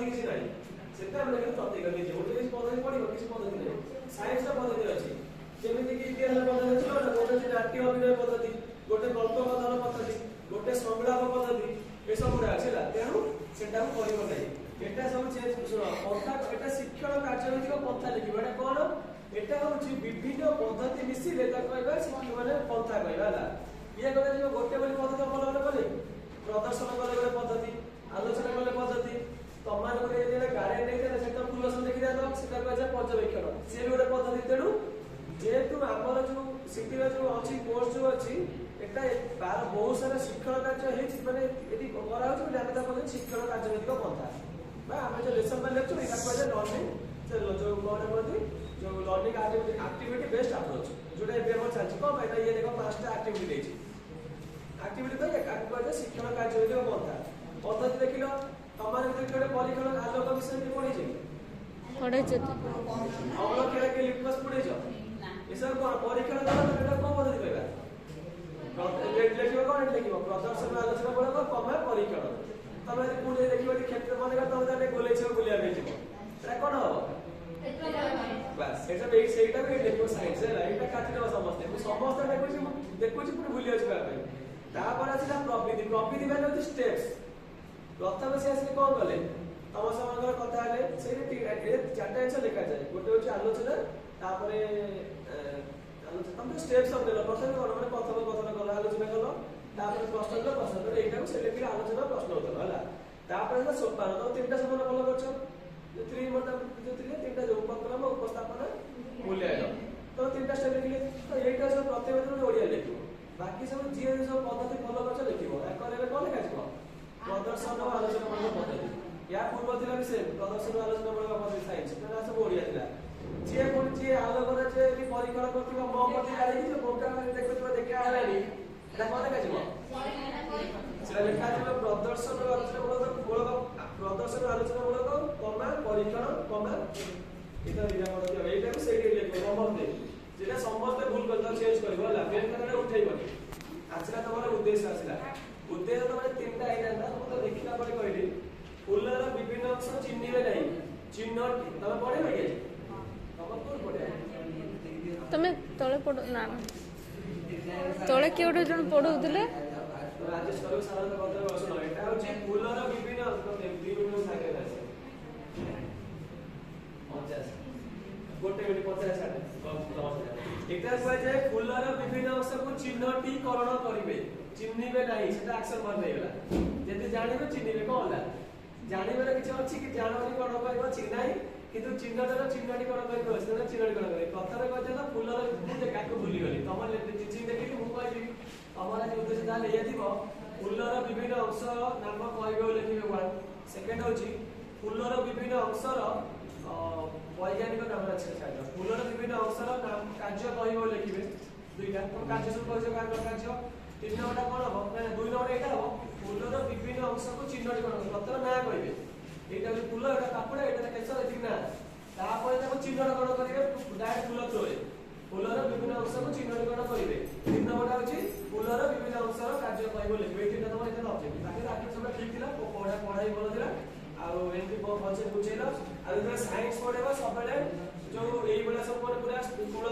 पद्धति किसी नहीं सेटा हम लेकिन प्रत्येक निजे गोटे किसी पद्धति पड़िबो किसी पद्धति नहीं साइंस रा पद्धति अछि जेमिति कि इतिहास पद्धति अछि ना गोटे जे नाट्य अभिनय पद्धति गोटे गल्प कथन पद्धति गोटे संलाप पद्धति ए सब गुडा अछि ला तेनु सेटा को करिबो नै एटा सब चेंज सुनो पंथा एटा शिक्षण कार्यनीति पंथा लिखिबो एटा कोन एटा होची विभिन्न पद्धति मिसिले ता कहबा शिक्षक माने पंथा कहबा ला ये गले जो गोटे बोली पद्धति अवलंबन कले प्रदर्शन कले गोटे पद्धति आलोचना कले पद्धति तमान को जे गारे नै जे सेटा फुल सब देखि दातो सेटा कहजा पर्यवेक्षण से गोटे पद्धति तेनु जेतु हमर जो सिटीर जो अछि कोर्स जो अछि एटा बार बहुत सारा शिक्षण कार्य हेछि माने यदि करा होछि जाने ता बोले शिक्षण कार्यनीति पंथा बा हम जो लेसन में लेक्चर एटा कहजा लर्निंग जो कोन बोलती जो लर्निंग एक्टिविटी बेस्ड अप्रोच जोटा एबे हम चलछि को भाई ये देखो पांचटा एक्टिविटी देछि एक्टिविटी तो एक कहजा शिक्षण कार्यनीति पंथा पद्धति देखिलो तमारे गोटे परीक्षण आलोक विषय में पढ़ी छै पढ़े छै अवलोक के लिटमस पढ़ी छ ए सब कोन परीक्षण दला एटा कोन पद्धति कहबा लेखिबो कोन लेखिबो प्रदर्शन आलोचना बोलबो कमे परीक्षण तमे यदि पुणे देखिबो क्षेत्र माने का तमे जाने गोले छ गुलिया में छिबो एटा कोन हो बस एटा बे सेटा बे देखो साइंस है एटा काटी दो समस्त देखो छी पुणे भूली अछि बापे तापर अछि प्रवृत्ति माने स्टेप्स प्रथम से आसे कोन गले तम समग्र कथा हले से चारटा आंसर लिखा जाए गोटे होची आलोचना तापरे आलोचना तम स्टेप्स सब देलो प्रथम कोन माने प्रथम कथन कला आलोचना कलो तापरे प्रश्न लो प्रश्न तो एटा को से लेकिन आलोचना प्रश्न होतलो हला तापरे ना सोपान तो तीनटा समान कलो करछो जो 3 मतलब जो तीनटा जो उपक्रम उपस्थापना मूल्यांकन तो तीनटा स्टेप लिखले तो एटा सब प्रतिवेदन ओडिया लिखिबो बाकी सब जे सब पद्धति फॉलो करछो लिखिबो एकरे कोन लिखा छिबो प्रदर्शन और आलोचना मूलक पद्धति या पूर्व थिला विषय प्रदर्शन और आलोचना मूलक पद्धति साइंस तो सब ओडिया थिला जे कोन जे आलोचना जे कि परीक्षण करथिबा म पद्धति आली जे बोका में देखथिबा देखा आलानी एटा कोन लिखा छिबो से लिखा छिबो प्रदर्शन और आलोचना मूलक प्रदर्शन और आलोचना मूलक कमा परीक्षण कमा एटा दिया पद्धति एटा को सेठी लिखो समझते जेटा समस्त भूल करता चेंज करबो ला मेन कथा उठैबो आछला तमरा उद्देश्य आछला उद्देश्य तो माने तीनटा आइना था तो देखिला परे कहली फुलर विभिन्न अंश चिन्हिबे नहीं चिन्ह तमे पढे लगे तमे कोन पढे तमे तळे पढ ना तळे केउडे जण पढौतले राजेश करू सारा कथा बसनो एटा होची फुलर विभिन्न अंश विभिन्न থাকে আছে 50 गोटे मिनिट 50 साडे एटा कह जाय फुलर विभिन्न अंश को चिन्हटीकरण करिवे चिन्हिबे नाही सेटा अक्षर मान देला जति जानिबे चिन्हिबे कोनला जानिबे किछ अछि कि जानवरी कोन करबो छि नाही किंतु चिन्हटर चिन्हटीकरण करबो सेटा चिन्हटीकरण करे कथारे कहते फुलर जे काको भूली गली तमले चिन्ह देखि मु कहली हमरा जे उद्देश्य दाले ये दिबो फुलर विभिन्न अंश नाम कहबे लेखिबे वन सेकंड होछि फुलर विभिन्न अंशर वैज्ञानिक नाम अछि छात्र फुलर विभिन्न अंशर नाम कार्य कहबे लेखिबे दुईटा तो कार्य सब कहबे कार्य 3 नंबर कोन हो माने 2 नंबर एटा हो फुलर विभिन्न अंश को चिन्हटीकरण प्रथम ना कहबे एटा जे फुल एटा कापड़ा एटा केसर एति ना तापर ताको चिन्हटीकरण करिवे डायरेक्ट फुल थ्रोए फुलर विभिन्न अंश को चिन्हटीकरण करिवे 3 नंबर होची फुलर विभिन्न अंशर कार्य कहबो लेखिबे एतिटा तम एटा ऑब्जेक्ट ताके राखी सब ठीक थिला पढ़ाई भलो थिला आ एमपी पछे बुझेलो आ साइंस पढेबो सबले जो एई बेला सब पूरा